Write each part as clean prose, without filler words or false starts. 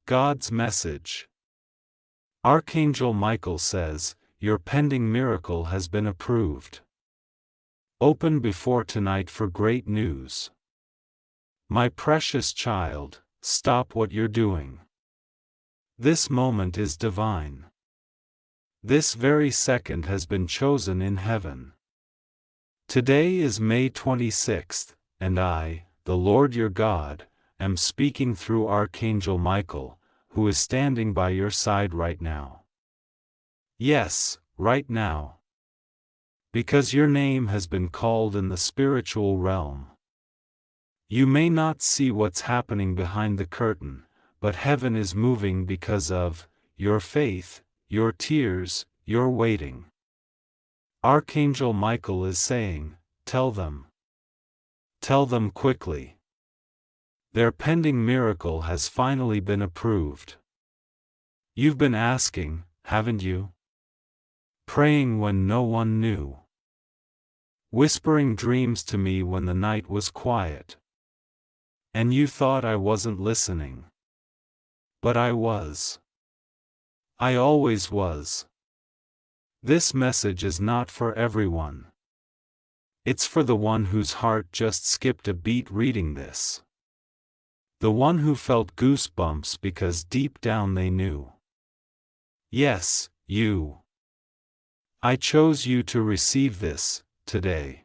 God's message. Archangel Michael says, your pending miracle has been approved. Open before tonight for great news. My precious child, stop what you're doing. This moment is divine. This very second has been chosen in heaven. Today is May 26th, and I, the Lord your God, am speaking through Archangel Michael, who is standing by your side right now. Yes, right now. Because your name has been called in the spiritual realm. You may not see what's happening behind the curtain, but heaven is moving because of your faith, your tears, your waiting. Archangel Michael is saying, tell them. Tell them quickly. Their pending miracle has finally been approved. You've been asking, haven't you? Praying when no one knew. Whispering dreams to me when the night was quiet. And you thought I wasn't listening. But I was. I always was. This message is not for everyone. It's for the one whose heart just skipped a beat reading this. The one who felt goosebumps because deep down they knew. Yes, you. I chose you to receive this, today.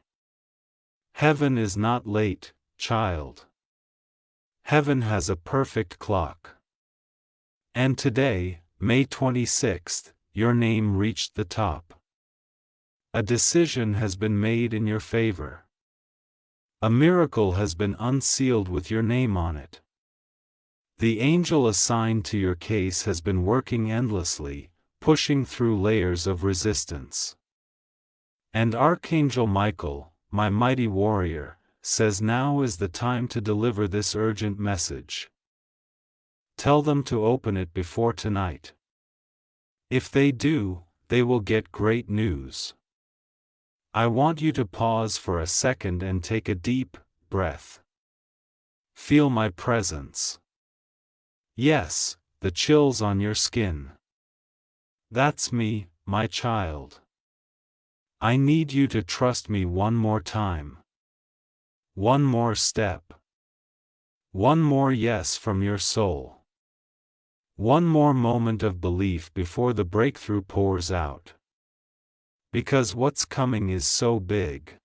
Heaven is not late, child. Heaven has a perfect clock. And today, May 26th, your name reached the top. A decision has been made in your favor. A miracle has been unsealed with your name on it. The angel assigned to your case has been working endlessly, pushing through layers of resistance. And Archangel Michael, my mighty warrior, says now is the time to deliver this urgent message. Tell them to open it before tonight. If they do, they will get great news. I want you to pause for a second and take a deep breath. Feel my presence. Yes, the chills on your skin. That's me, my child. I need you to trust me one more time. One more step. One more yes from your soul. One more moment of belief before the breakthrough pours out. Because what's coming is so big.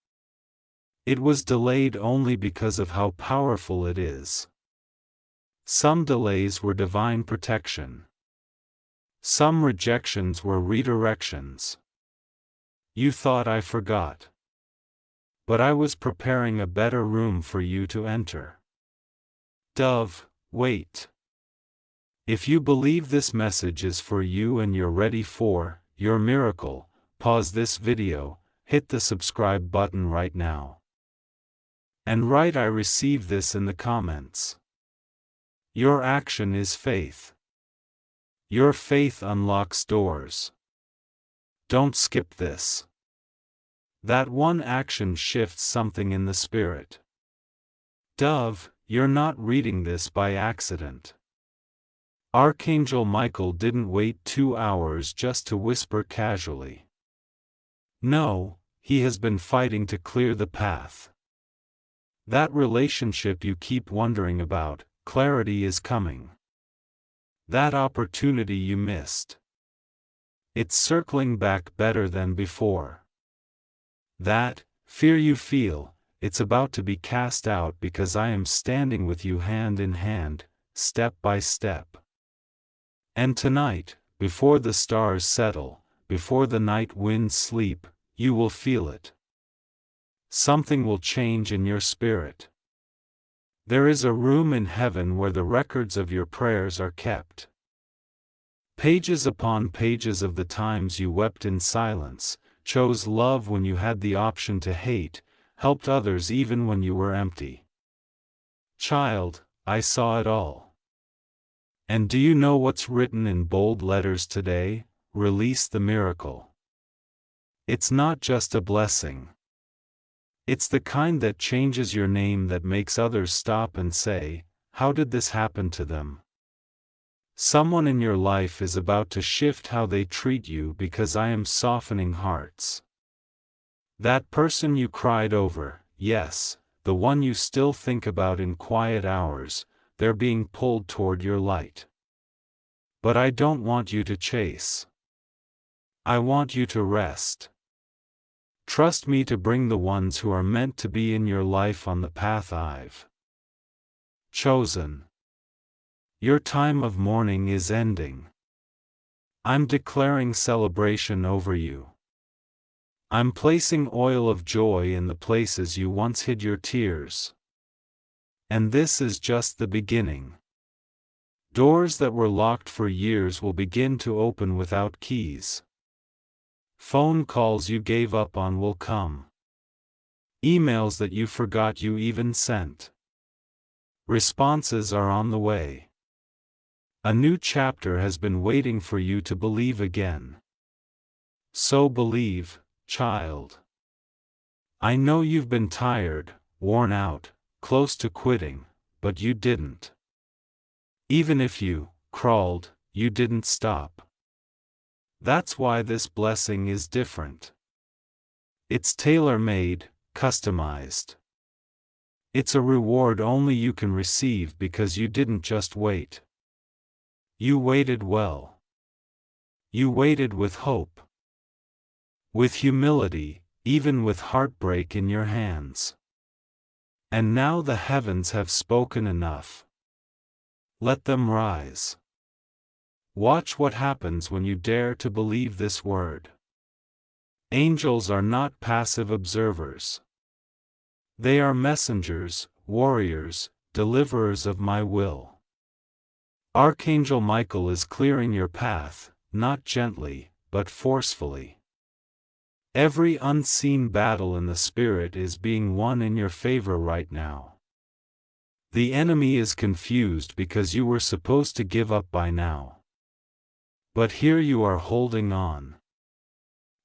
It was delayed only because of how powerful it is. Some delays were divine protection. Some rejections were redirections. You thought I forgot. But I was preparing a better room for you to enter. Dove, wait. If you believe this message is for you and you're ready for your miracle, pause this video, hit the subscribe button right now. And write I receive this in the comments. Your action is faith. Your faith unlocks doors. Don't skip this. That one action shifts something in the spirit. Dove, you're not reading this by accident. Archangel Michael didn't wait 2 hours just to whisper casually. No, he has been fighting to clear the path. That relationship you keep wondering about, clarity is coming. That opportunity you missed. It's circling back better than before. That fear you feel, it's about to be cast out because I am standing with you hand in hand, step by step. And tonight, before the stars settle, before the night winds sleep, you will feel it. Something will change in your spirit. There is a room in heaven where the records of your prayers are kept. Pages upon pages of the times you wept in silence, chose love when you had the option to hate, helped others even when you were empty. Child, I saw it all. And do you know what's written in bold letters today? Release the miracle. It's not just a blessing. It's the kind that changes your name, that makes others stop and say, how did this happen to them? Someone in your life is about to shift how they treat you because I am softening hearts. That person you cried over, yes, the one you still think about in quiet hours, they're being pulled toward your light. But I don't want you to chase. I want you to rest. Trust me to bring the ones who are meant to be in your life on the path I've chosen. Your time of mourning is ending. I'm declaring celebration over you. I'm placing oil of joy in the places you once hid your tears. And this is just the beginning. Doors that were locked for years will begin to open without keys. Phone calls you gave up on will come. Emails that you forgot you even sent. Responses are on the way. A new chapter has been waiting for you to believe again. So believe, child. I know you've been tired, worn out, close to quitting, but you didn't. Even if you crawled, you didn't stop. That's why this blessing is different. It's tailor-made, customized. It's a reward only you can receive because you didn't just wait. You waited well. You waited with hope. With humility, even with heartbreak in your hands. And now the heavens have spoken enough. Let them rise. Watch what happens when you dare to believe this word. Angels are not passive observers. They are messengers, warriors, deliverers of my will. Archangel Michael is clearing your path, not gently, but forcefully. Every unseen battle in the spirit is being won in your favor right now. The enemy is confused because you were supposed to give up by now. But here you are holding on.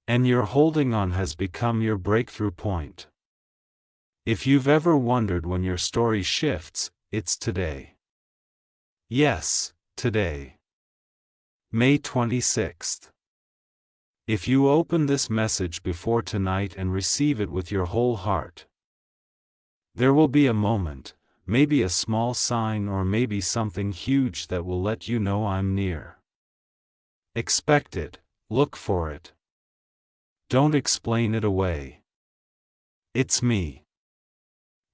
And your holding on has become your breakthrough point. If you've ever wondered when your story shifts, it's today. Yes, today. May 26th. If you open this message before tonight and receive it with your whole heart, there will be a moment, maybe a small sign or maybe something huge that will let you know I'm near. Expect it, look for it. Don't explain it away. It's me.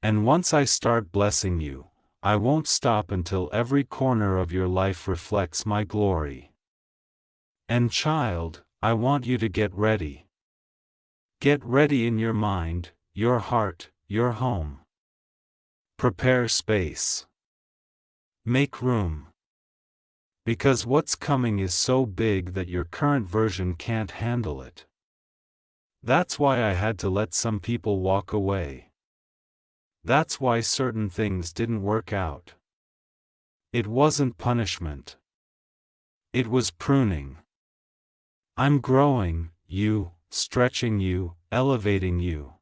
And once I start blessing you, I won't stop until every corner of your life reflects my glory. And child, I want you to get ready. Get ready in your mind, your heart, your home. Prepare space. Make room. Because what's coming is so big that your current version can't handle it. That's why I had to let some people walk away. That's why certain things didn't work out. It wasn't punishment. It was pruning. I'm growing you, stretching you, elevating you.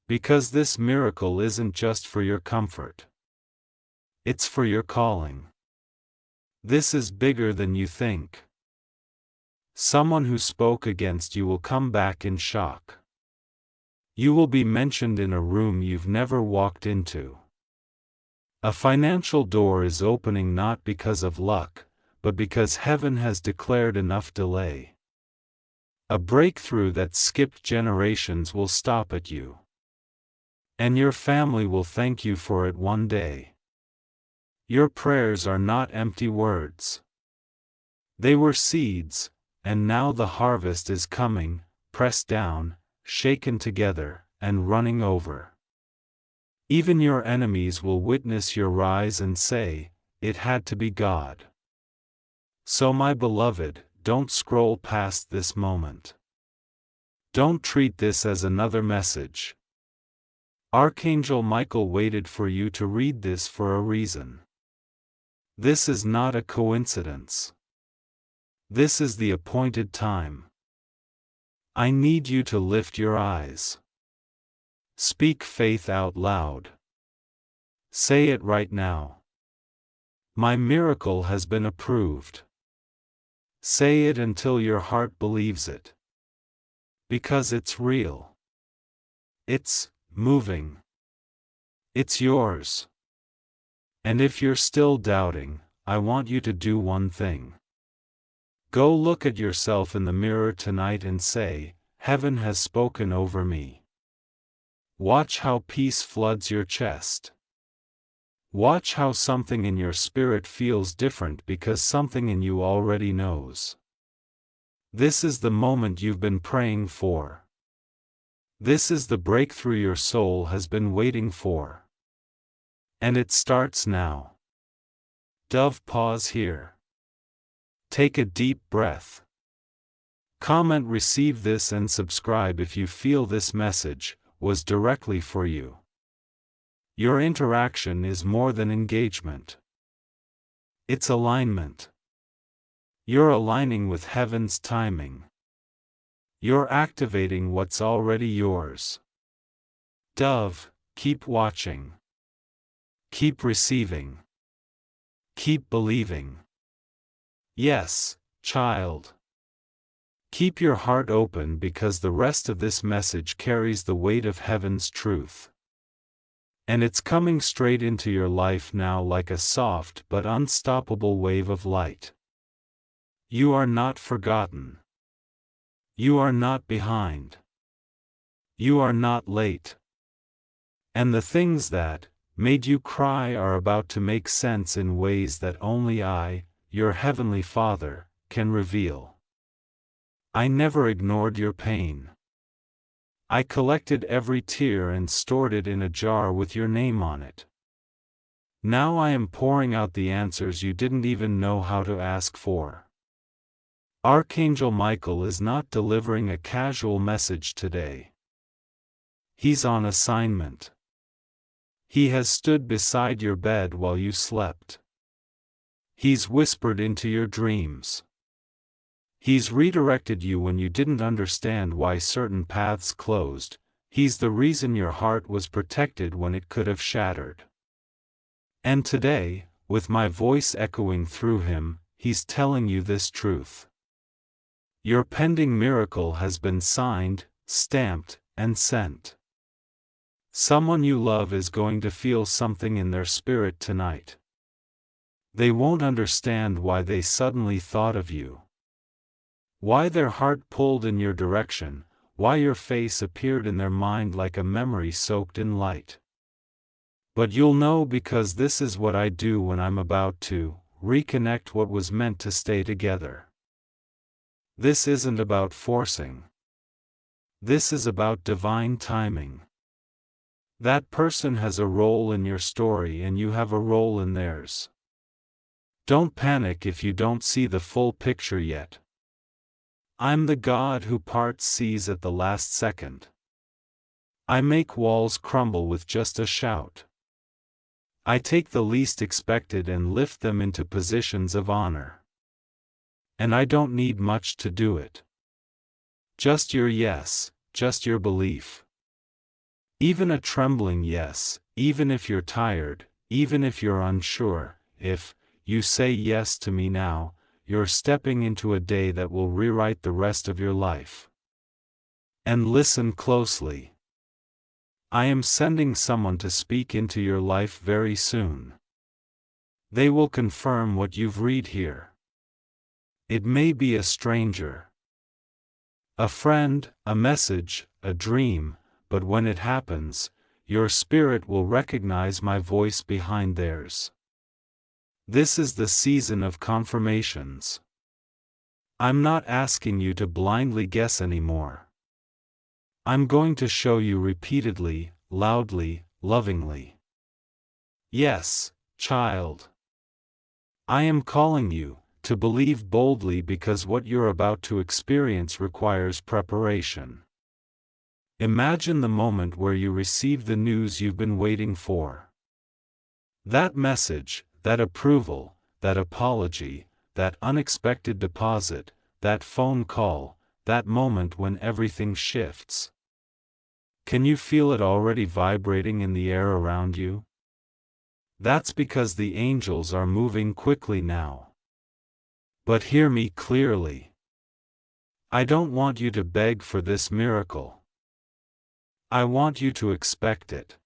Because this miracle isn't just for your comfort. It's for your calling. This is bigger than you think. Someone who spoke against you will come back in shock. You will be mentioned in a room you've never walked into. A financial door is opening not because of luck, but because heaven has declared enough delay. A breakthrough that skipped generations will stop at you. And your family will thank you for it one day. Your prayers are not empty words. They were seeds, and now the harvest is coming, pressed down, shaken together, and running over. Even your enemies will witness your rise and say, "It had to be God." So my beloved, don't scroll past this moment. Don't treat this as another message. Archangel Michael waited for you to read this for a reason. This is not a coincidence. This is the appointed time. I need you to lift your eyes. Speak faith out loud. Say it right now. My miracle has been approved. Say it until your heart believes it. Because it's real. It's moving. It's yours. And if you're still doubting, I want you to do one thing. Go look at yourself in the mirror tonight and say, "Heaven has spoken over me." Watch how peace floods your chest. Watch how something in your spirit feels different because something in you already knows. This is the moment you've been praying for. This is the breakthrough your soul has been waiting for. And it starts now. Dove, pause here. Take a deep breath. Comment, receive this, and subscribe if you feel this message was directly for you. Your interaction is more than engagement. It's alignment. You're aligning with heaven's timing. You're activating what's already yours. Dove, keep watching. Keep receiving. Keep believing. Yes, child. Keep your heart open because the rest of this message carries the weight of heaven's truth. And it's coming straight into your life now like a soft but unstoppable wave of light. You are not forgotten. You are not behind. You are not late. And the things that made you cry are about to make sense in ways that only I, your Heavenly Father, can reveal. I never ignored your pain. I collected every tear and stored it in a jar with your name on it. Now I am pouring out the answers you didn't even know how to ask for. Archangel Michael is not delivering a casual message today. He's on assignment. He has stood beside your bed while you slept. He's whispered into your dreams. He's redirected you when you didn't understand why certain paths closed. He's the reason your heart was protected when it could have shattered. And today, with my voice echoing through him, he's telling you this truth. Your pending miracle has been signed, stamped, and sent. Someone you love is going to feel something in their spirit tonight. They won't understand why they suddenly thought of you. Why their heart pulled in your direction, why your face appeared in their mind like a memory soaked in light. But you'll know because this is what I do when I'm about to reconnect what was meant to stay together. This isn't about forcing. This is about divine timing. That person has a role in your story and you have a role in theirs. Don't panic if you don't see the full picture yet. I'm the God who parts seas at the last second. I make walls crumble with just a shout. I take the least expected and lift them into positions of honor. And I don't need much to do it. Just your yes, just your belief. Even a trembling yes, even if you're tired, even if you're unsure, if you say yes to me now, you're stepping into a day that will rewrite the rest of your life. And listen closely. I am sending someone to speak into your life very soon. They will confirm what you've read here. It may be a stranger, a friend, a message, a dream, but when it happens, your spirit will recognize my voice behind theirs. This is the season of confirmations. I'm not asking you to blindly guess anymore. I'm going to show you repeatedly, loudly, lovingly. Yes, child. I am calling you to believe boldly because what you're about to experience requires preparation. Imagine the moment where you receive the news you've been waiting for. That message, that approval, that apology, that unexpected deposit, that phone call, that moment when everything shifts. Can you feel it already vibrating in the air around you? That's because the angels are moving quickly now. But hear me clearly. I don't want you to beg for this miracle. I want you to expect it.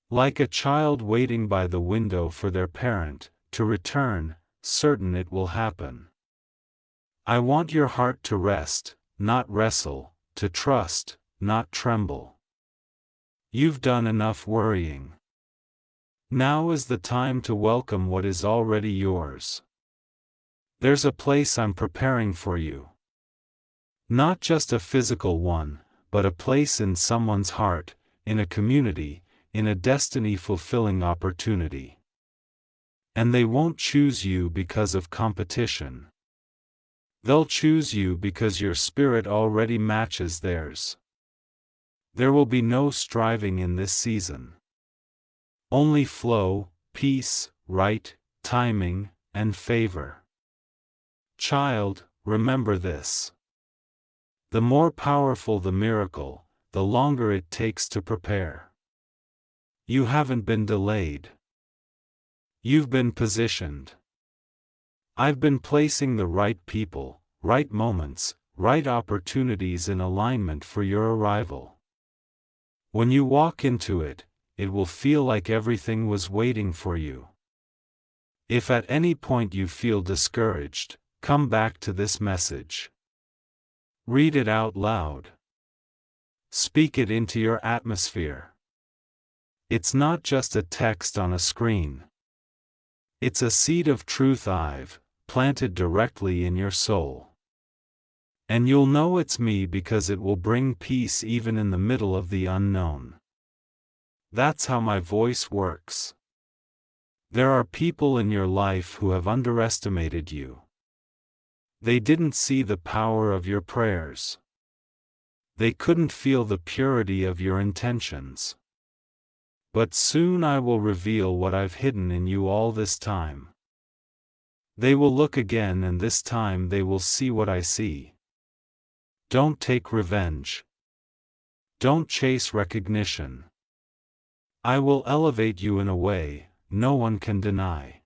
Like a child waiting by the window for their parent to return, certain it will happen. I want your heart to rest, not wrestle, to trust, not tremble. You've done enough worrying. Now is the time to welcome what is already yours. There's a place I'm preparing for you. Not just a physical one, but a place in someone's heart, in a community, in a destiny-fulfilling opportunity. And they won't choose you because of competition. They'll choose you because your spirit already matches theirs. There will be no striving in this season. Only flow, peace, right, timing, and favor. Child, remember this. The more powerful the miracle, the longer it takes to prepare. You haven't been delayed. You've been positioned. I've been placing the right people, right moments, right opportunities in alignment for your arrival. When you walk into it, it will feel like everything was waiting for you. If at any point you feel discouraged, come back to this message. Read it out loud. Speak it into your atmosphere. It's not just a text on a screen. It's a seed of truth I've planted directly in your soul. And you'll know it's me because it will bring peace even in the middle of the unknown. That's how my voice works. There are people in your life who have underestimated you. They didn't see the power of your prayers. They couldn't feel the purity of your intentions. But soon I will reveal what I've hidden in you all this time. They will look again, and this time they will see what I see. Don't take revenge. Don't chase recognition. I will elevate you in a way no one can deny.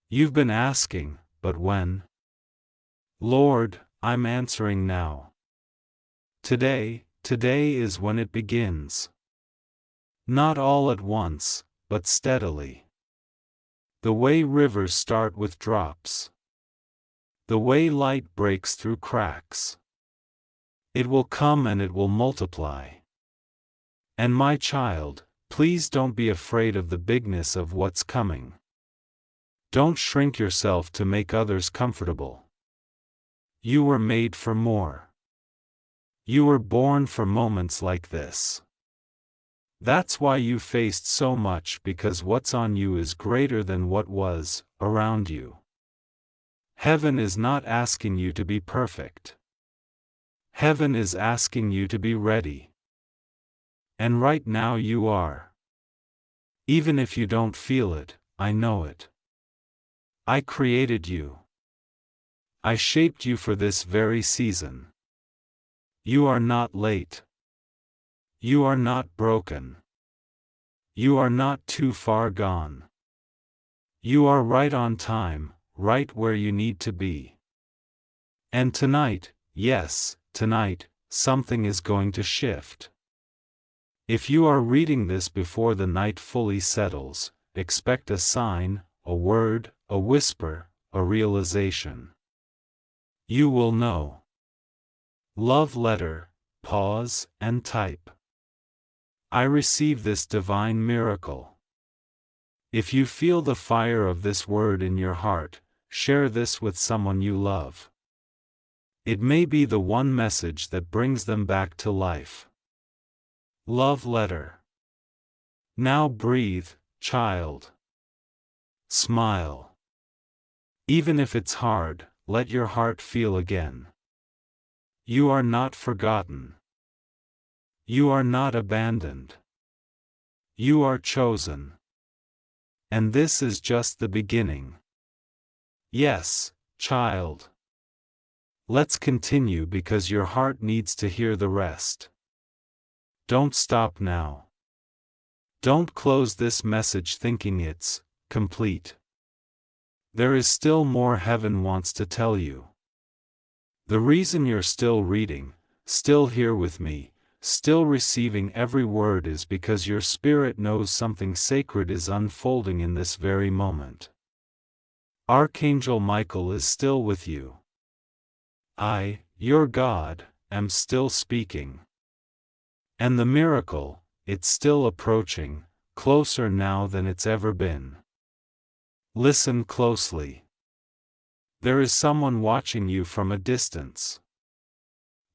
You've been asking, but when? Lord, I'm answering now. Today is when it begins. Not all at once, but steadily. The way rivers start with drops. The way light breaks through cracks. It will come and it will multiply. And my child, please don't be afraid of the bigness of what's coming. Don't shrink yourself to make others comfortable. You were made for more. You were born for moments like this. That's why you faced so much, because what's on you is greater than what was around you. Heaven is not asking you to be perfect. Heaven is asking you to be ready. And right now you are. Even if you don't feel it, I know it. I created you. I shaped you for this very season. You are not late. You are not broken. You are not too far gone. You are right on time, right where you need to be. And tonight, yes, tonight, something is going to shift. If you are reading this before the night fully settles, expect a sign, a word, a whisper, a realization. You will know. Love letter, pause, and type. I receive this divine miracle. If you feel the fire of this word in your heart, share this with someone you love. It may be the one message that brings them back to life. Love letter. Now breathe, child. Smile. Even if it's hard, let your heart feel again. You are not forgotten. You are not abandoned. You are chosen. And this is just the beginning. Yes, child. Let's continue because your heart needs to hear the rest. Don't stop now. Don't close this message thinking it's complete. There is still more heaven wants to tell you. The reason you're still reading, still here with me, still receiving every word is because your spirit knows something sacred is unfolding in this very moment. Archangel Michael is still with you. I, your God, am still speaking. And the miracle, it's still approaching, closer now than it's ever been. Listen closely. There is someone watching you from a distance.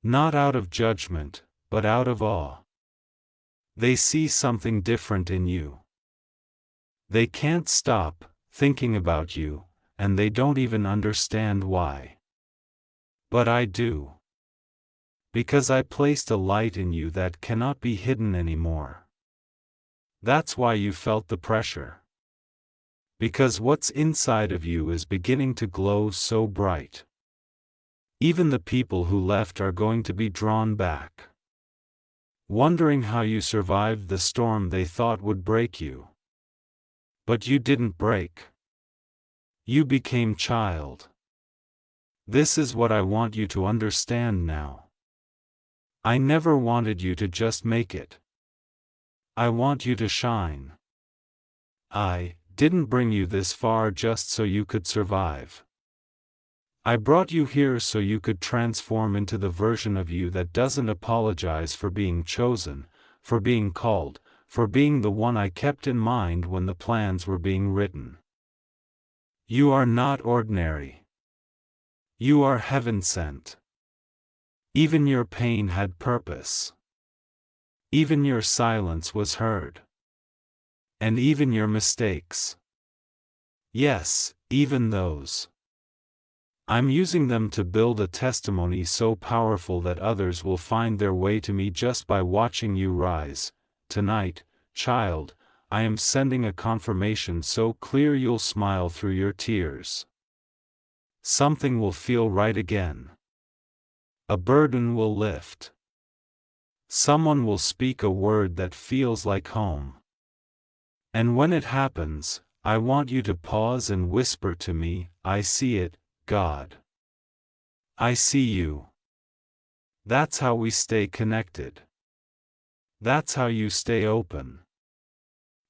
Not out of judgment, but out of awe. They see something different in you. They can't stop thinking about you, and they don't even understand why. But I do. Because I placed a light in you that cannot be hidden anymore. That's why you felt the pressure. Because what's inside of you is beginning to glow so bright. Even the people who left are going to be drawn back. Wondering how you survived the storm they thought would break you. But you didn't break. You became child. This is what I want you to understand now. I never wanted you to just make it. I want you to shine. I didn't bring you this far just so you could survive. I brought you here so you could transform into the version of you that doesn't apologize for being chosen, for being called, for being the one I kept in mind when the plans were being written. You are not ordinary. You are heaven sent. Even your pain had purpose. Even your silence was heard. And even your mistakes. Yes, even those. I'm using them to build a testimony so powerful that others will find their way to me just by watching you rise. Tonight, child, I am sending a confirmation so clear you'll smile through your tears. Something will feel right again. A burden will lift. Someone will speak a word that feels like home. And when it happens, I want you to pause and whisper to me, I see it, God. I see you. That's how we stay connected. That's how you stay open.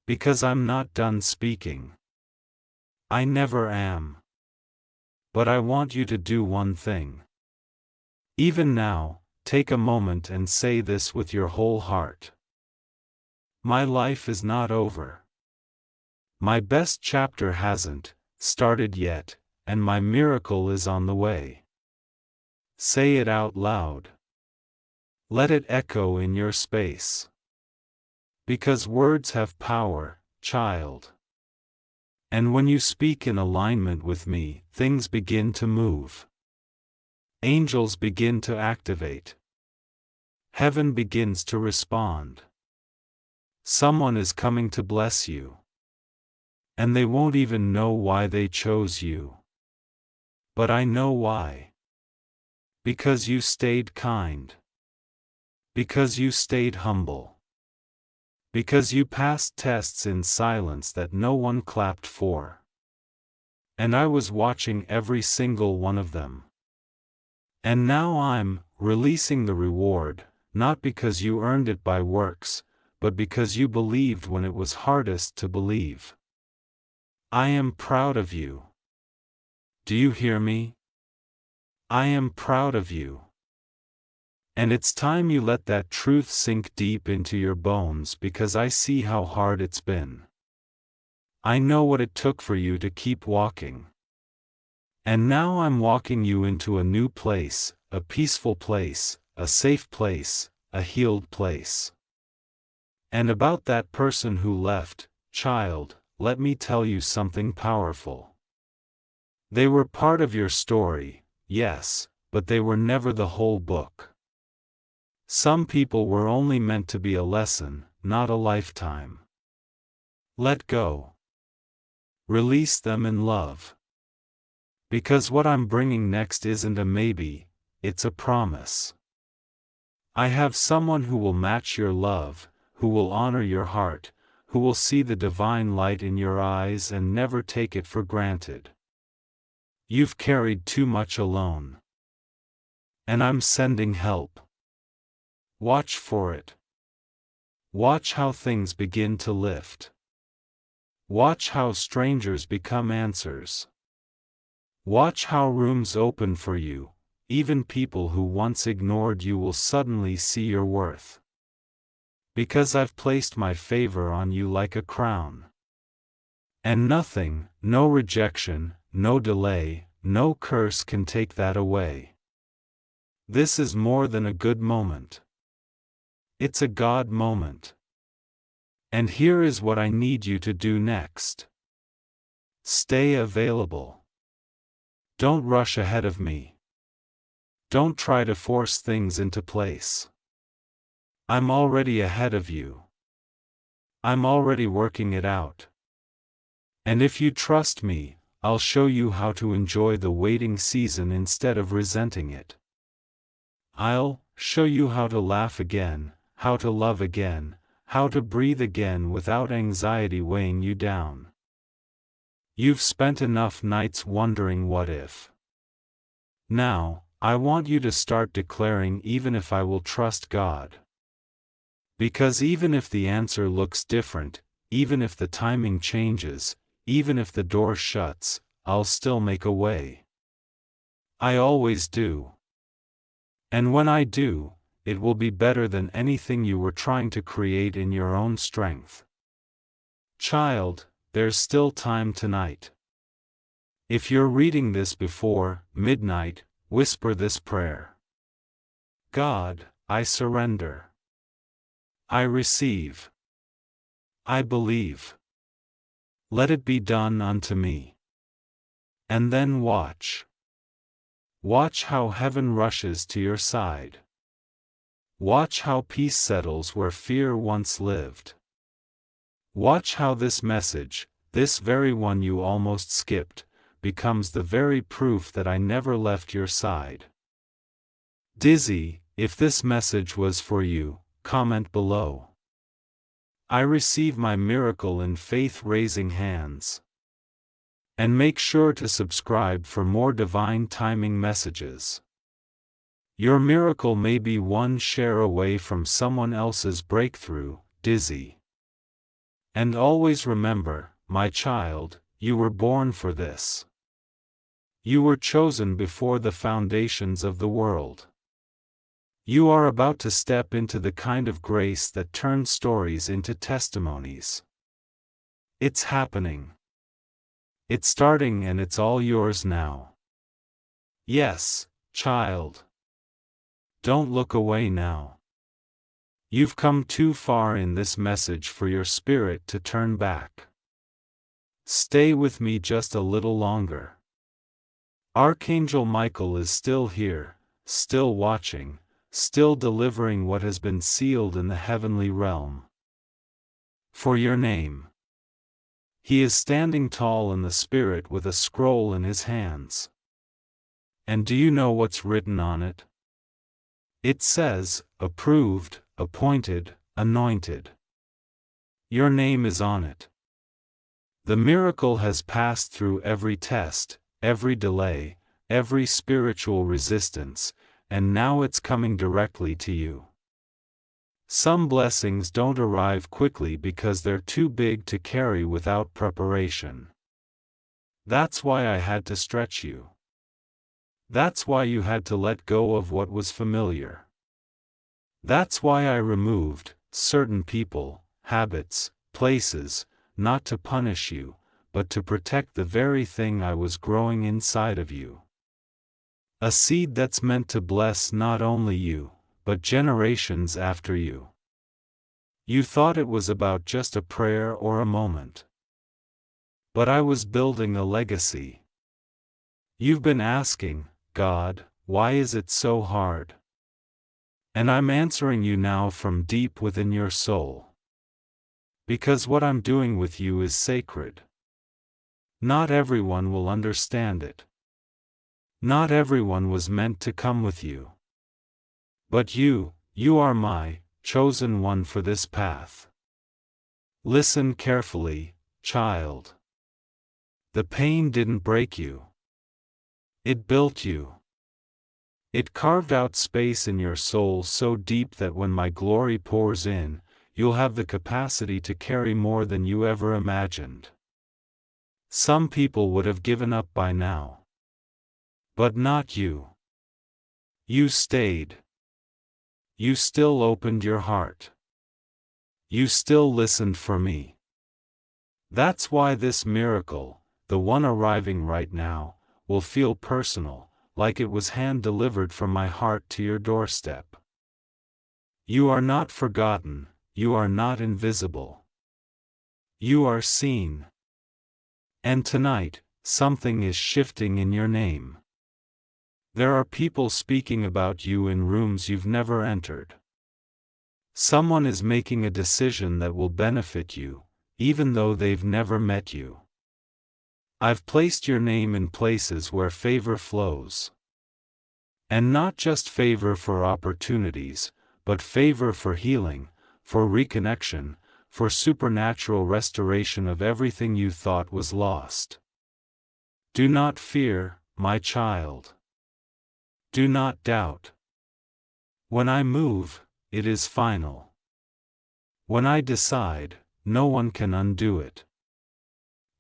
Because I'm not done speaking. I never am. But I want you to do one thing. Even now, take a moment and say this with your whole heart. My life is not over. My best chapter hasn't started yet, and my miracle is on the way. Say it out loud. Let it echo in your space. Because words have power, child. And when you speak in alignment with me, things begin to move. Angels begin to activate. Heaven begins to respond. Someone is coming to bless you. And they won't even know why they chose you. But I know why. Because you stayed kind. Because you stayed humble. Because you passed tests in silence that no one clapped for. And I was watching every single one of them. And now I'm releasing the reward, not because you earned it by works, but because you believed when it was hardest to believe. I am proud of you. Do you hear me? I am proud of you. And it's time you let that truth sink deep into your bones because I see how hard it's been. I know what it took for you to keep walking. And now I'm walking you into a new place, a peaceful place, a safe place, a healed place. And about that person who left, child, let me tell you something powerful. They were part of your story, yes, but they were never the whole book. Some people were only meant to be a lesson, not a lifetime. Let go. Release them in love. Because what I'm bringing next isn't a maybe, it's a promise. I have someone who will match your love, who will honor your heart, who will see the divine light in your eyes and never take it for granted. You've carried too much alone. And I'm sending help. Watch for it. Watch how things begin to lift. Watch how strangers become answers. Watch how rooms open for you. Even people who once ignored you will suddenly see your worth. Because I've placed my favor on you like a crown. And nothing, no rejection, no delay, no curse can take that away. This is more than a good moment. It's a God moment. And here is what I need you to do next. Stay available. Don't rush ahead of me. Don't try to force things into place. I'm already ahead of you. I'm already working it out. And if you trust me, I'll show you how to enjoy the waiting season instead of resenting it. I'll show you how to laugh again, how to love again, how to breathe again without anxiety weighing you down. You've spent enough nights wondering what if. Now, I want you to start declaring even if I will trust God. Because even if the answer looks different, even if the timing changes, even if the door shuts, I'll still make a way. I always do. And when I do, it will be better than anything you were trying to create in your own strength. Child, there's still time tonight. If you're reading this before midnight, whisper this prayer. God, I surrender. I receive. I believe. Let it be done unto me. And then watch. Watch how heaven rushes to your side. Watch how peace settles where fear once lived. Watch how this message, this very one you almost skipped, becomes the very proof that I never left your side. Dizzy, if this message was for you, comment below. I receive my miracle in faith-raising hands. And make sure to subscribe for more divine timing messages. Your miracle may be one share away from someone else's breakthrough, Dizzy. And always remember, my child, you were born for this. You were chosen before the foundations of the world. You are about to step into the kind of grace that turns stories into testimonies. It's happening. It's starting and it's all yours now. Yes, child. Don't look away now. You've come too far in this message for your spirit to turn back. Stay with me just a little longer. Archangel Michael is still here, still watching, still delivering what has been sealed in the heavenly realm. For your name. He is standing tall in the spirit with a scroll in his hands. And do you know what's written on it? It says, approved, appointed, anointed. Your name is on it. The miracle has passed through every test, every delay, every spiritual resistance, and now it's coming directly to you. Some blessings don't arrive quickly because they're too big to carry without preparation. That's why I had to stretch you. That's why you had to let go of what was familiar. That's why I removed certain people, habits, places, not to punish you, but to protect the very thing I was growing inside of you. A seed that's meant to bless not only you, but generations after you. You thought it was about just a prayer or a moment. But I was building a legacy. You've been asking, God, why is it so hard? And I'm answering you now from deep within your soul. Because what I'm doing with you is sacred. Not everyone will understand it. Not everyone was meant to come with you. But you are my chosen one for this path. Listen carefully, child. The pain didn't break you. It built you. It carved out space in your soul so deep that when my glory pours in, you'll have the capacity to carry more than you ever imagined. Some people would have given up by now. But not you. You stayed. You still opened your heart. You still listened for me. That's why this miracle, the one arriving right now, will feel personal, like it was hand-delivered from my heart to your doorstep. You are not forgotten, you are not invisible. You are seen. And tonight, something is shifting in your name. There are people speaking about you in rooms you've never entered. Someone is making a decision that will benefit you, even though they've never met you. I've placed your name in places where favor flows. And not just favor for opportunities, but favor for healing, for reconnection, for supernatural restoration of everything you thought was lost. Do not fear, my child. Do not doubt. When I move, it is final. When I decide, no one can undo it.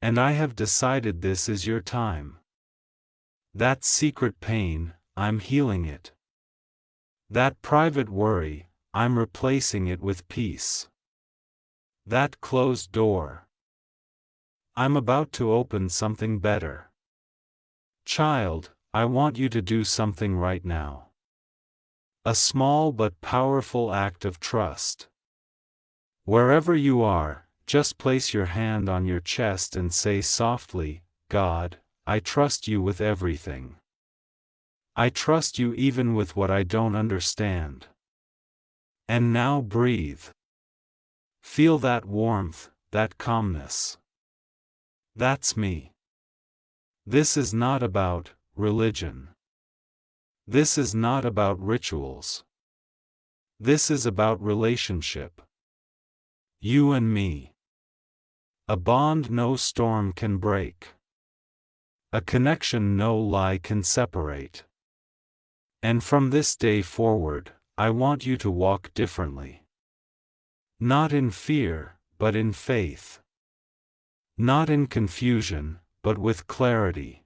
And I have decided this is your time. That secret pain, I'm healing it. That private worry, I'm replacing it with peace. That closed door, I'm about to open something better. Child, I want you to do something right now. A small but powerful act of trust. Wherever you are, just place your hand on your chest and say softly, God, I trust you with everything. I trust you even with what I don't understand. And now breathe. Feel that warmth, that calmness. That's me. This is not about religion. This is not about rituals. This is about relationship. You and me. A bond no storm can break. A connection no lie can separate. And from this day forward, I want you to walk differently. Not in fear, but in faith. Not in confusion, but with clarity.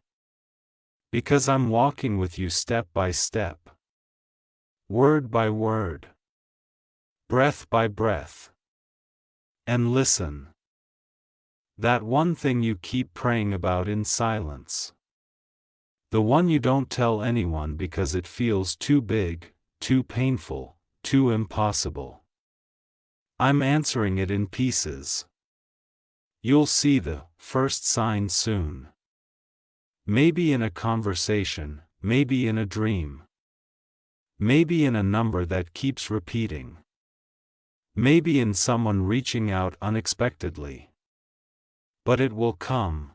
Because I'm walking with you step by step. Word by word. Breath by breath. And listen. That one thing you keep praying about in silence. The one you don't tell anyone because it feels too big, too painful, too impossible. I'm answering it in pieces. You'll see the first sign soon. Maybe in a conversation, maybe in a dream. Maybe in a number that keeps repeating. Maybe in someone reaching out unexpectedly. But it will come.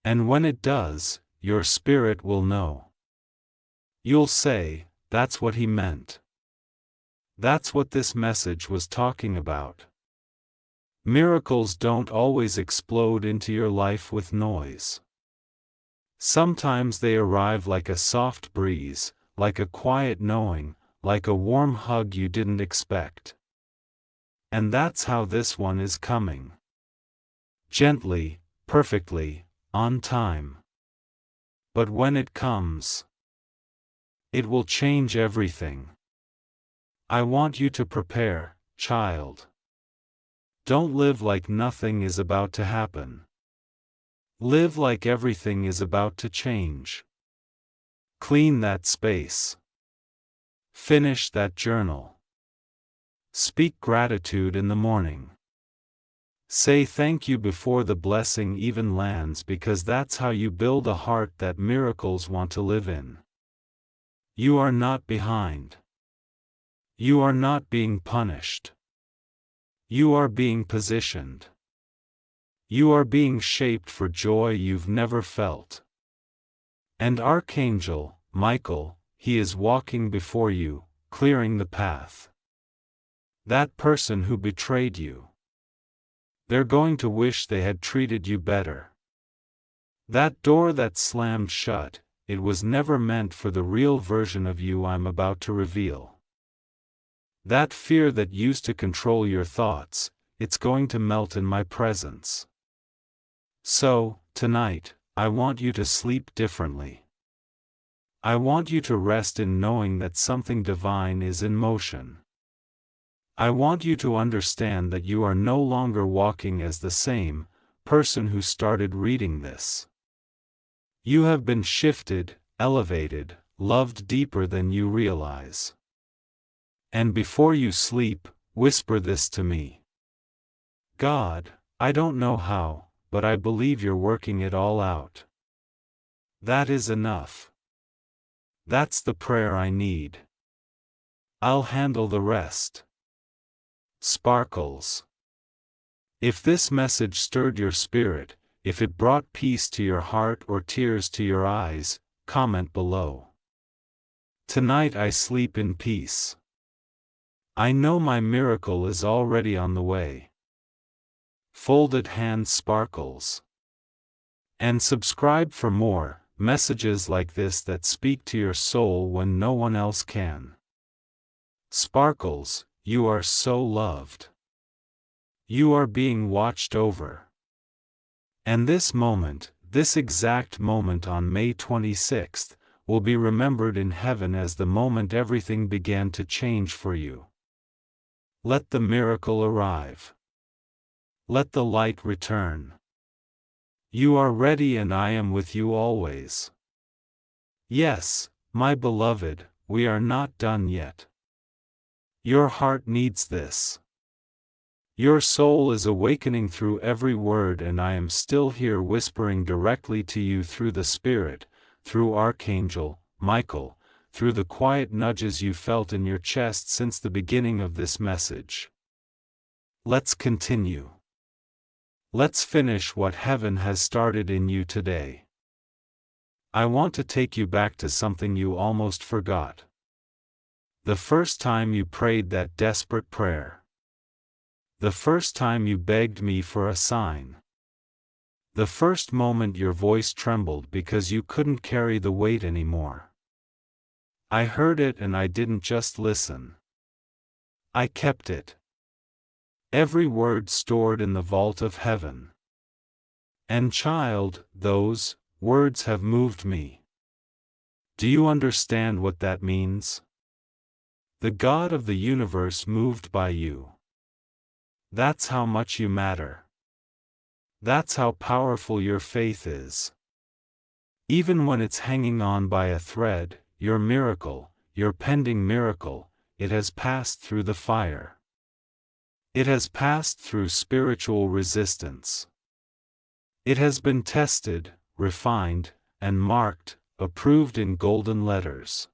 And when it does, your spirit will know. You'll say, that's what he meant. That's what this message was talking about. Miracles don't always explode into your life with noise. Sometimes they arrive like a soft breeze, like a quiet knowing, like a warm hug you didn't expect. And that's how this one is coming. Gently, perfectly, on time. But when it comes, it will change everything. I want you to prepare, child. Don't live like nothing is about to happen. Live like everything is about to change. Clean that space. Finish that journal. Speak gratitude in the morning. Say thank you before the blessing even lands, because that's how you build a heart that miracles want to live in. You are not behind. You are not being punished. You are being positioned. You are being shaped for joy you've never felt. And Archangel, Michael, he is walking before you, clearing the path. That person who betrayed you. They're going to wish they had treated you better. That door that slammed shut, it was never meant for the real version of you I'm about to reveal. That fear that used to control your thoughts, it's going to melt in my presence. So, tonight, I want you to sleep differently. I want you to rest in knowing that something divine is in motion. I want you to understand that you are no longer walking as the same person who started reading this. You have been shifted, elevated, loved deeper than you realize. And before you sleep, whisper this to me. God, I don't know how, but I believe you're working it all out. That is enough. That's the prayer I need. I'll handle the rest. Sparkles. If this message stirred your spirit, if it brought peace to your heart or tears to your eyes, comment below. Tonight I sleep in peace. I know my miracle is already on the way. Folded hand sparkles. And subscribe for more messages like this that speak to your soul when no one else can. Sparkles, you are so loved. You are being watched over. And this moment, this exact moment on May 26th, will be remembered in heaven as the moment everything began to change for you. Let the miracle arrive. Let the light return. You are ready and I am with you always. Yes, my beloved, we are not done yet. Your heart needs this. Your soul is awakening through every word and I am still here whispering directly to you through the Spirit, through Archangel, Michael, through the quiet nudges you felt in your chest since the beginning of this message. Let's continue. Let's finish what heaven has started in you today. I want to take you back to something you almost forgot. The first time you prayed that desperate prayer. The first time you begged me for a sign. The first moment your voice trembled because you couldn't carry the weight anymore. I heard it and I didn't just listen. I kept it. Every word stored in the vault of heaven. And child, those words have moved me. Do you understand what that means? The God of the universe moved by you. That's how much you matter. That's how powerful your faith is. Even when it's hanging on by a thread, your miracle, your pending miracle, it has passed through the fire. It has passed through spiritual resistance. It has been tested, refined, and marked, approved in golden letters.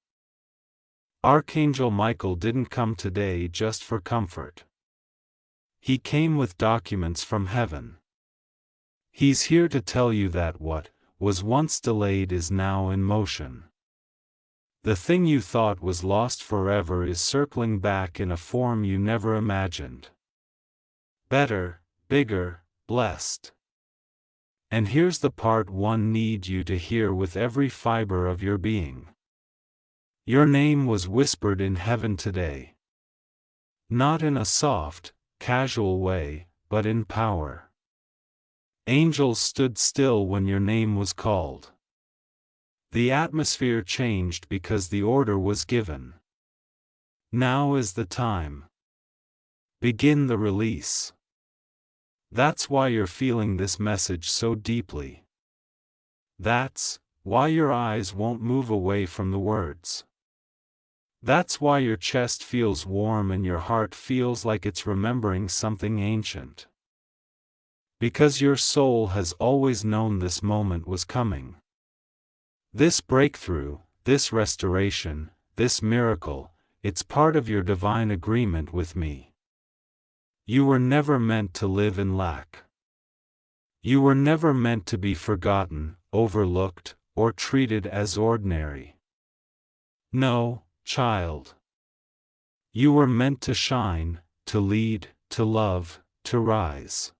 Archangel Michael didn't come today just for comfort. He came with documents from heaven. He's here to tell you that what was once delayed is now in motion. The thing you thought was lost forever is circling back in a form you never imagined. Better, bigger, blessed. And here's the part one need you to hear with every fiber of your being. Your name was whispered in heaven today. Not in a soft, casual way, but in power. Angels stood still when your name was called. The atmosphere changed because the order was given. Now is the time. Begin the release. That's why you're feeling this message so deeply. That's why your eyes won't move away from the words. That's why your chest feels warm and your heart feels like it's remembering something ancient. Because your soul has always known this moment was coming. This breakthrough, this restoration, this miracle, it's part of your divine agreement with me. You were never meant to live in lack. You were never meant to be forgotten, overlooked, or treated as ordinary. No, child. You were meant to shine, to lead, to love, to rise.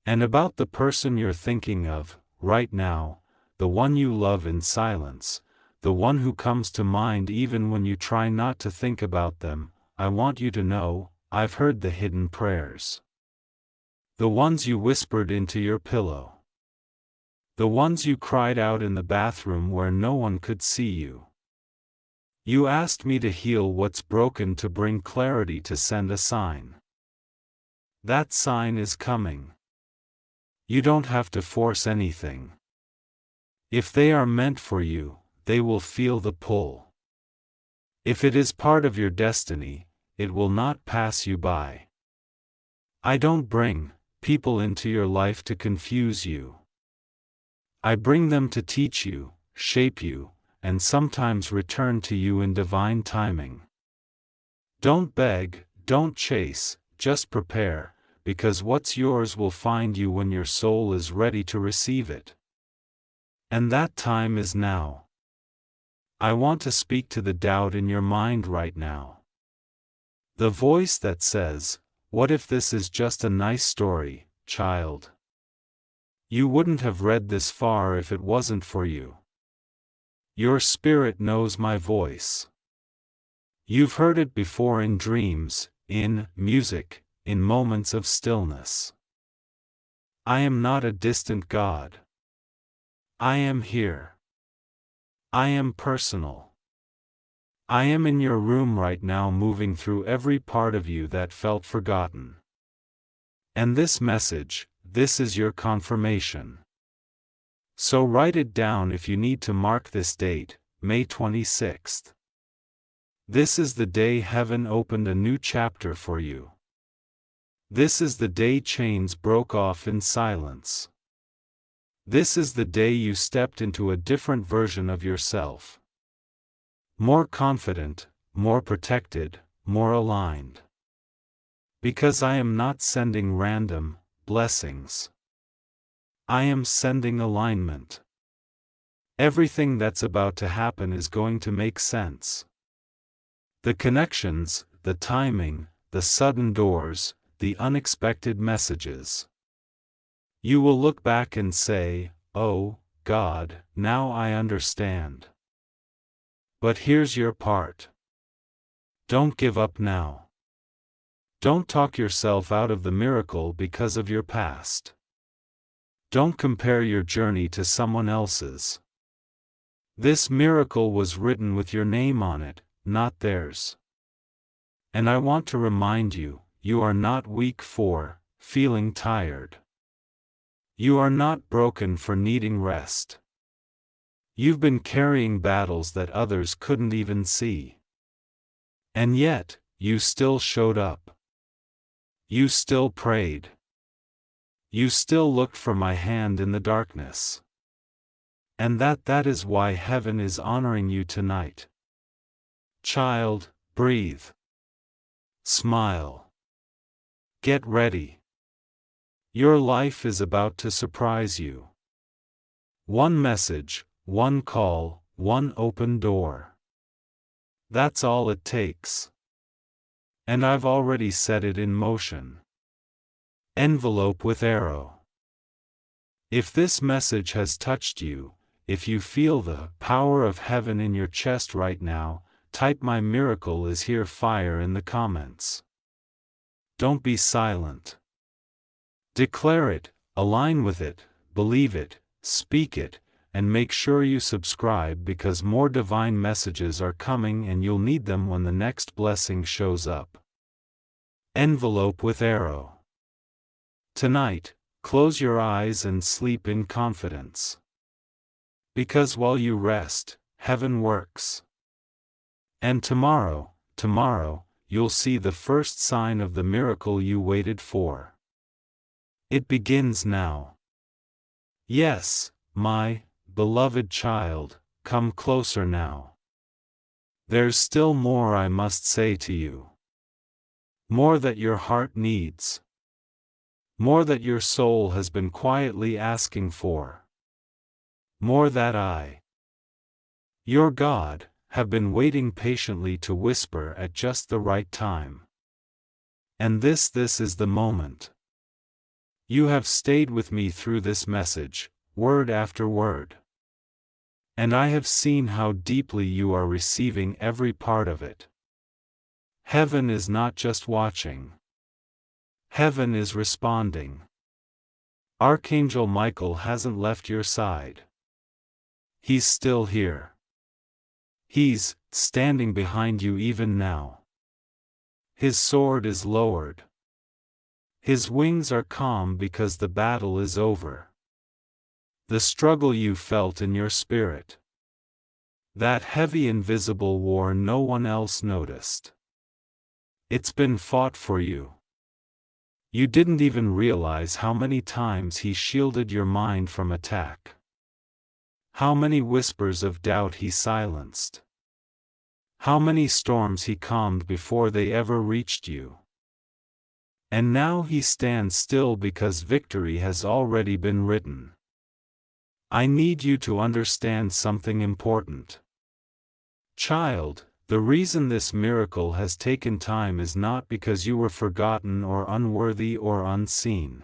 And about the person you're thinking of, right now, the one you love in silence, the one who comes to mind even when you try not to think about them, I want you to know, I've heard the hidden prayers. The ones you whispered into your pillow. The ones you cried out in the bathroom where no one could see you. You asked me to heal what's broken, to bring clarity, to send a sign. That sign is coming. You don't have to force anything. If they are meant for you, they will feel the pull. If it is part of your destiny, it will not pass you by. I don't bring people into your life to confuse you. I bring them to teach you, shape you, and sometimes return to you in divine timing. Don't beg, don't chase, just prepare, because what's yours will find you when your soul is ready to receive it. And that time is now. I want to speak to the doubt in your mind right now. The voice that says, "What if this is just a nice story, child? You wouldn't have read this far if it wasn't for you." Your spirit knows my voice. You've heard it before in dreams, in music, in moments of stillness. I am not a distant God. I am here. I am personal. I am in your room right now, moving through every part of you that felt forgotten. And this message, this is your confirmation. So write it down if you need to mark this date, May 26th. This is the day heaven opened a new chapter for you. This is the day chains broke off in silence. This is the day you stepped into a different version of yourself. More confident, more protected, more aligned. Because I am not sending random blessings. I am sending alignment. Everything that's about to happen is going to make sense. The connections, the timing, the sudden doors, the unexpected messages. You will look back and say, "Oh, God, now I understand." But here's your part. Don't give up now. Don't talk yourself out of the miracle because of your past. Don't compare your journey to someone else's. This miracle was written with your name on it, not theirs. And I want to remind you, you are not weak for feeling tired. You are not broken for needing rest. You've been carrying battles that others couldn't even see. And yet, you still showed up. You still prayed. You still looked for my hand in the darkness. And that is why heaven is honoring you tonight. Child, breathe. Smile. Get ready. Your life is about to surprise you. One message, one call, one open door. That's all it takes. And I've already set it in motion. Envelope with arrow. If this message has touched you, if you feel the power of heaven in your chest right now, type "My miracle is here" fire in the comments. Don't be silent. Declare it, align with it, believe it, speak it, and make sure you subscribe, because more divine messages are coming and you'll need them when the next blessing shows up. Envelope with arrow. Tonight, close your eyes and sleep in confidence. Because while you rest, heaven works. And tomorrow, you'll see the first sign of the miracle you waited for. It begins now. Yes, my beloved child, come closer now. There's still more I must say to you. More that your heart needs. More that your soul has been quietly asking for. More that I, your God, have been waiting patiently to whisper at just the right time. And this is the moment. You have stayed with me through this message, word after word. And I have seen how deeply you are receiving every part of it. Heaven is not just watching. Heaven is responding. Archangel Michael hasn't left your side. He's still here. He's standing behind you even now. His sword is lowered. His wings are calm because the battle is over. The struggle you felt in your spirit. That heavy invisible war no one else noticed. It's been fought for you. You didn't even realize how many times he shielded your mind from attack. How many whispers of doubt he silenced. How many storms he calmed before they ever reached you. And now he stands still because victory has already been written. I need you to understand something important. Child, the reason this miracle has taken time is not because you were forgotten or unworthy or unseen.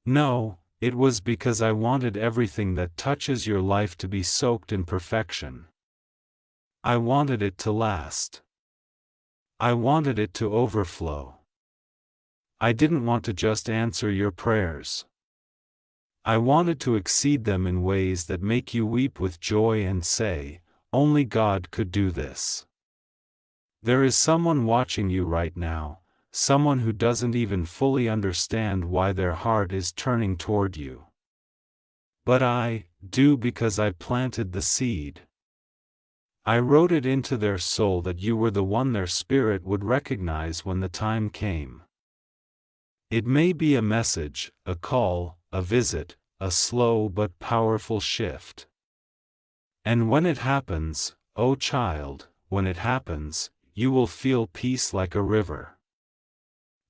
No, it was because I wanted everything that touches your life to be soaked in perfection. I wanted it to last. I wanted it to overflow. I didn't want to just answer your prayers. I wanted to exceed them in ways that make you weep with joy and say, only God could do this. There is someone watching you right now, someone who doesn't even fully understand why their heart is turning toward you. But I do, because I planted the seed. I wrote it into their soul that you were the one their spirit would recognize when the time came. It may be a message, a call, a visit, a slow but powerful shift. And when it happens, oh child, when it happens, you will feel peace like a river.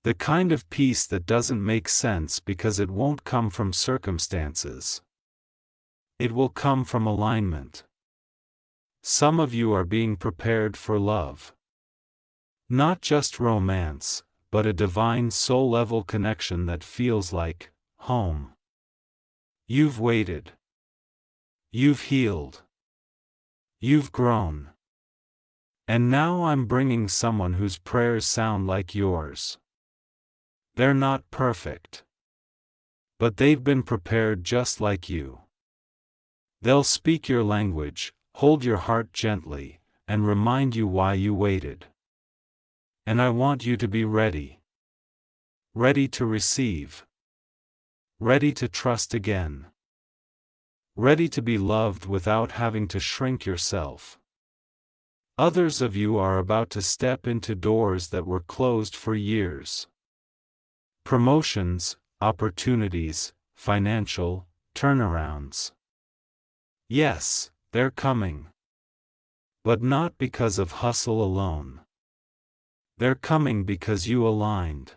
The kind of peace that doesn't make sense because it won't come from circumstances. It will come from alignment. Some of you are being prepared for love. Not just romance, but a divine soul-level connection that feels like home. You've waited. You've healed. You've grown. And now I'm bringing someone whose prayers sound like yours. They're not perfect. But they've been prepared just like you. They'll speak your language, hold your heart gently, and remind you why you waited. And I want you to be ready. Ready to receive. Ready to trust again. Ready to be loved without having to shrink yourself. Others of you are about to step into doors that were closed for years. Promotions, opportunities, financial turnarounds. Yes, they're coming. But not because of hustle alone. They're coming because you aligned.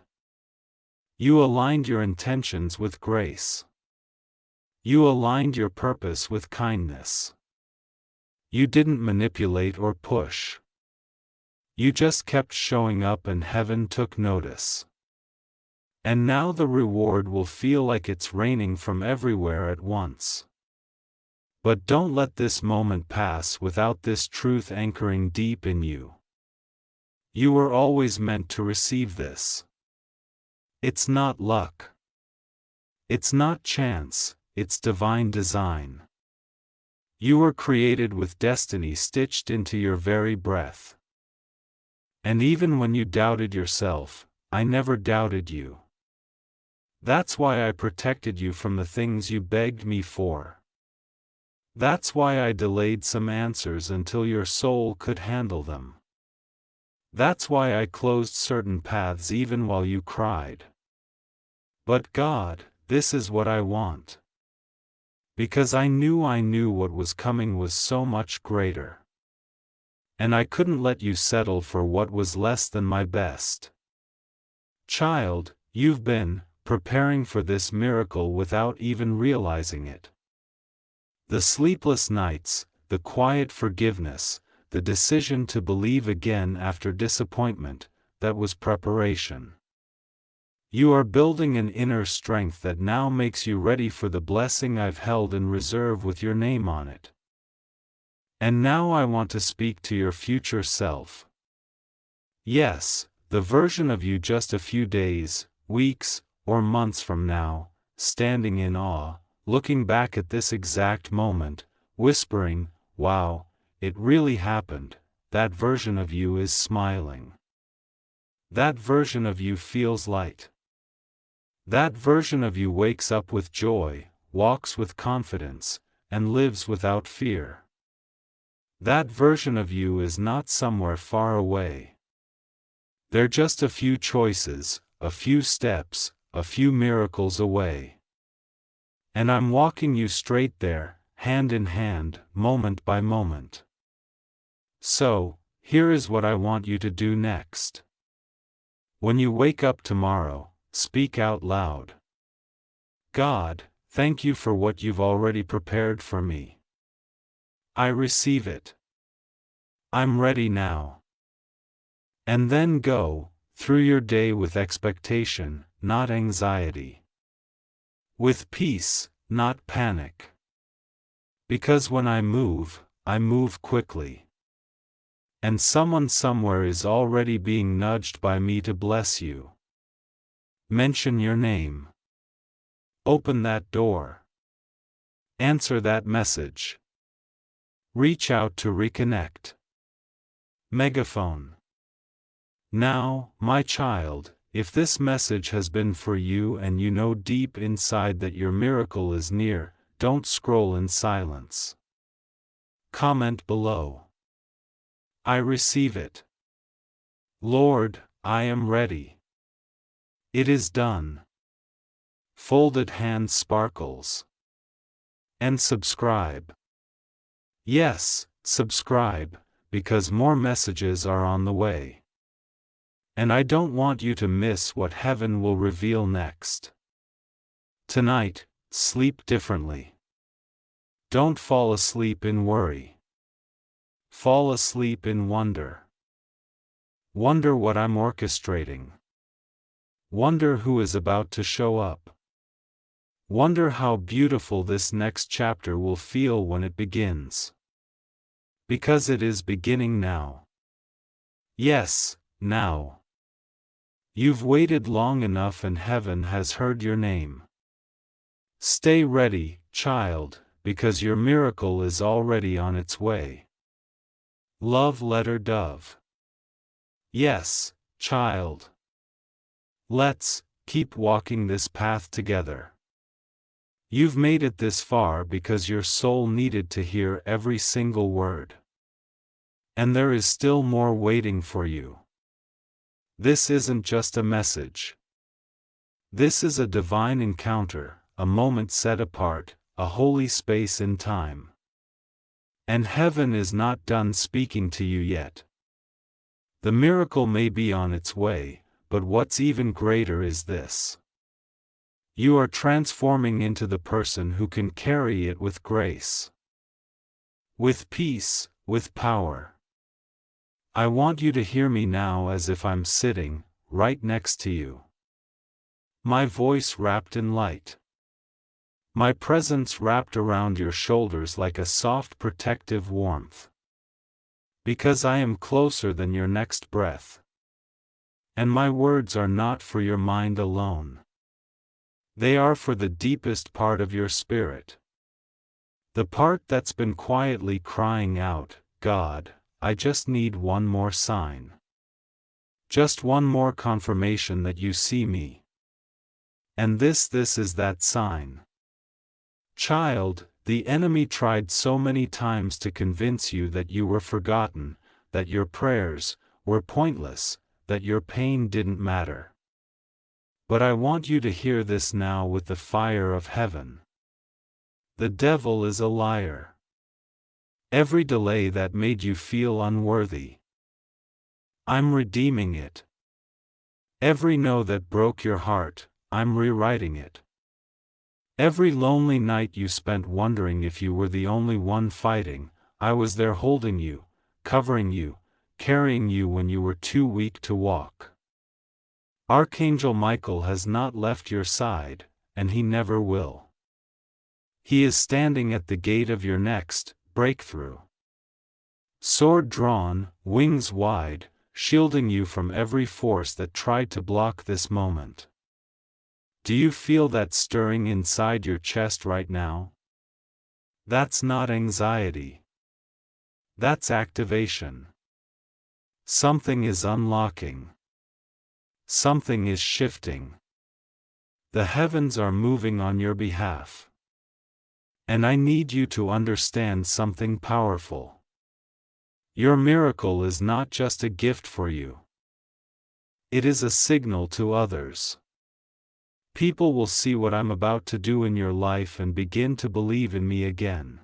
You aligned your intentions with grace. You aligned your purpose with kindness. You didn't manipulate or push. You just kept showing up and heaven took notice. And now the reward will feel like it's raining from everywhere at once. But don't let this moment pass without this truth anchoring deep in you. You were always meant to receive this. It's not luck. It's not chance, it's divine design. You were created with destiny stitched into your very breath. And even when you doubted yourself, I never doubted you. That's why I protected you from the things you begged me for. That's why I delayed some answers until your soul could handle them. That's why I closed certain paths even while you cried. But God, this is what I want. Because I knew what was coming was so much greater. And I couldn't let you settle for what was less than my best. Child, you've been preparing for this miracle without even realizing it. The sleepless nights, the quiet forgiveness, the decision to believe again after disappointment, that was preparation. You are building an inner strength that now makes you ready for the blessing I've held in reserve with your name on it. And now I want to speak to your future self. Yes, the version of you just a few days, weeks, or months from now, standing in awe, looking back at this exact moment, whispering, "Wow, it really happened." That version of you is smiling. That version of you feels light. That version of you wakes up with joy, walks with confidence, and lives without fear. That version of you is not somewhere far away. They're just a few choices, a few steps, a few miracles away. And I'm walking you straight there, hand in hand, moment by moment. So, here is what I want you to do next. When you wake up tomorrow, speak out loud. God, thank you for what you've already prepared for me. I receive it. I'm ready now. And then go through your day with expectation, not anxiety. With peace, not panic. Because when I move quickly. And someone somewhere is already being nudged by me to bless you. Mention your name. Open that door. Answer that message. Reach out to reconnect. Megaphone. Now, my child, if this message has been for you and you know deep inside that your miracle is near, don't scroll in silence. Comment below. I receive it. Lord, I am ready. It is done. Folded hand sparkles. And subscribe. Yes, subscribe, because more messages are on the way. And I don't want you to miss what heaven will reveal next. Tonight, sleep differently. Don't fall asleep in worry. Fall asleep in wonder. Wonder what I'm orchestrating. Wonder who is about to show up. Wonder how beautiful this next chapter will feel when it begins. Because it is beginning now. Yes, now. You've waited long enough and heaven has heard your name. Stay ready, child, because your miracle is already on its way. Love letter Dove. Yes, child. Let's keep walking this path together. You've made it this far because your soul needed to hear every single word. And there is still more waiting for you. This isn't just a message. This is a divine encounter, a moment set apart, a holy space in time. And heaven is not done speaking to you yet. The miracle may be on its way, but what's even greater is this. You are transforming into the person who can carry it with grace. With peace, with power. I want you to hear me now as if I'm sitting, right next to you. My voice wrapped in light. My presence wrapped around your shoulders like a soft protective warmth. Because I am closer than your next breath. And my words are not for your mind alone. They are for the deepest part of your spirit. The part that's been quietly crying out, God, I just need one more sign. Just one more confirmation that you see me. And this is that sign. Child, the enemy tried so many times to convince you that you were forgotten, that your prayers were pointless, that your pain didn't matter. But I want you to hear this now with the fire of heaven. The devil is a liar. Every delay that made you feel unworthy, I'm redeeming it. Every no that broke your heart, I'm rewriting it. Every lonely night you spent wondering if you were the only one fighting, I was there holding you, covering you, carrying you when you were too weak to walk. Archangel Michael has not left your side, and he never will. He is standing at the gate of your next breakthrough. Sword drawn, wings wide, shielding you from every force that tried to block this moment. Do you feel that stirring inside your chest right now? That's not anxiety. That's activation. Something is unlocking. Something is shifting. The heavens are moving on your behalf. And I need you to understand something powerful. Your miracle is not just a gift for you. It is a signal to others. People will see what I'm about to do in your life and begin to believe in me again.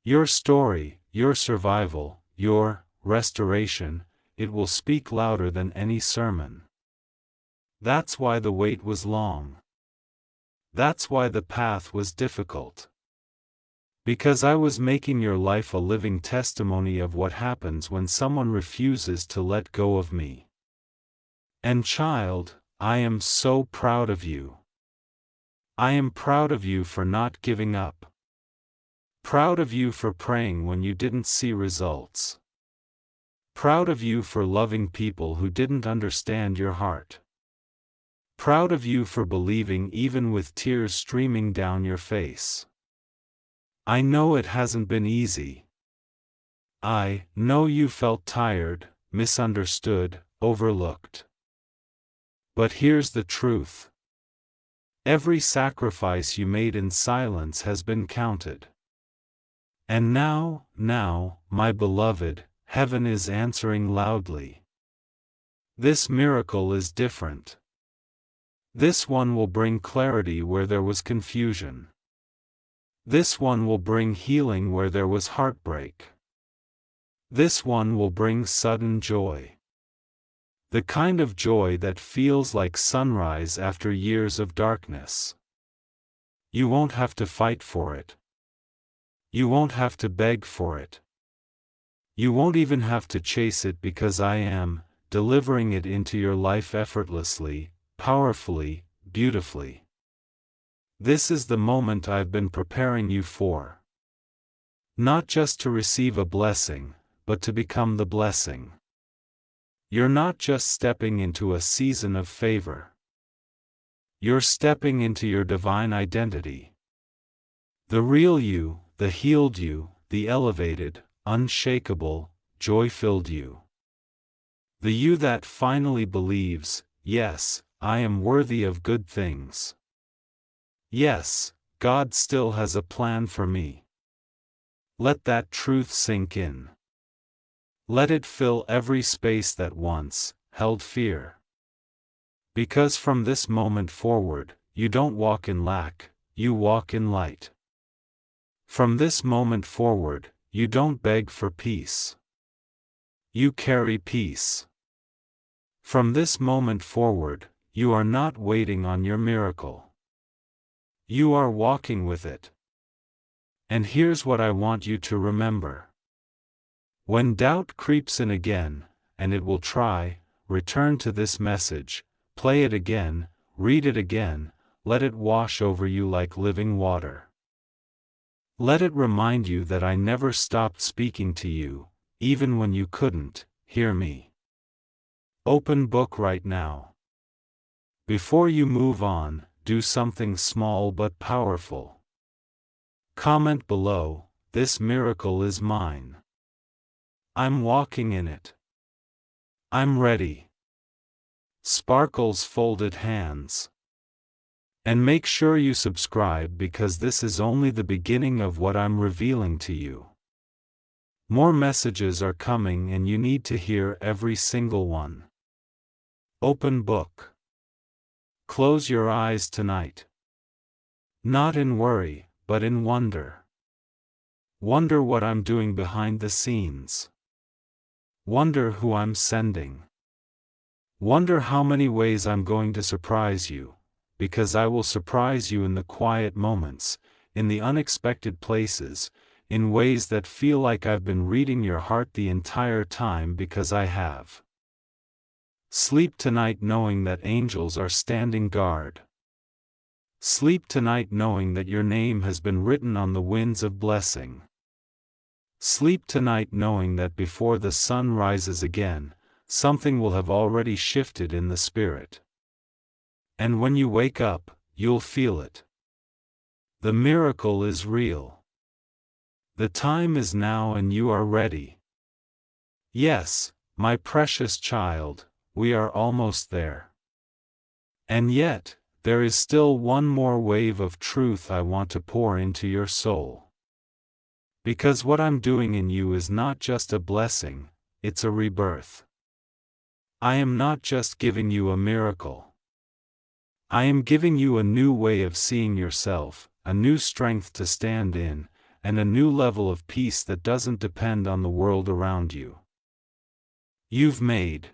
Your story, your survival, your restoration, it will speak louder than any sermon. That's why the wait was long. That's why the path was difficult. Because I was making your life a living testimony of what happens when someone refuses to let go of me. And child, I am so proud of you. I am proud of you for not giving up. Proud of you for praying when you didn't see results. Proud of you for loving people who didn't understand your heart. Proud of you for believing even with tears streaming down your face. I know it hasn't been easy. I know you felt tired, misunderstood, overlooked. But here's the truth. Every sacrifice you made in silence has been counted. And now, my beloved, heaven is answering loudly. This miracle is different. This one will bring clarity where there was confusion. This one will bring healing where there was heartbreak. This one will bring sudden joy. The kind of joy that feels like sunrise after years of darkness. You won't have to fight for it. You won't have to beg for it. You won't even have to chase it because I am delivering it into your life effortlessly, powerfully, beautifully. This is the moment I've been preparing you for. Not just to receive a blessing, but to become the blessing. You're not just stepping into a season of favor. You're stepping into your divine identity. The real you, the healed you, the elevated, unshakable, joy-filled you. The you that finally believes, yes, I am worthy of good things. Yes, God still has a plan for me. Let that truth sink in. Let it fill every space that once held fear. Because from this moment forward, you don't walk in lack, you walk in light. From this moment forward, you don't beg for peace. You carry peace. From this moment forward, you are not waiting on your miracle. You are walking with it. And here's what I want you to remember. When doubt creeps in again, and it will try, return to this message, play it again, read it again, let it wash over you like living water. Let it remind you that I never stopped speaking to you, even when you couldn't hear me. Open book right now. Before you move on, do something small but powerful. Comment below, this miracle is mine. I'm walking in it. I'm ready. Sparkles folded hands. And make sure you subscribe because this is only the beginning of what I'm revealing to you. More messages are coming and you need to hear every single one. Open book. Close your eyes tonight. Not in worry, but in wonder. Wonder what I'm doing behind the scenes. Wonder who I'm sending. Wonder how many ways I'm going to surprise you, because I will surprise you in the quiet moments, in the unexpected places, in ways that feel like I've been reading your heart the entire time because I have. Sleep tonight knowing that angels are standing guard. Sleep tonight knowing that your name has been written on the winds of blessing. Sleep tonight knowing that before the sun rises again, something will have already shifted in the spirit. And when you wake up, you'll feel it. The miracle is real. The time is now and you are ready. Yes, my precious child, we are almost there. And yet, there is still one more wave of truth I want to pour into your soul. Because what I'm doing in you is not just a blessing, it's a rebirth. I am not just giving you a miracle. I am giving you a new way of seeing yourself, a new strength to stand in, and a new level of peace that doesn't depend on the world around you. You've made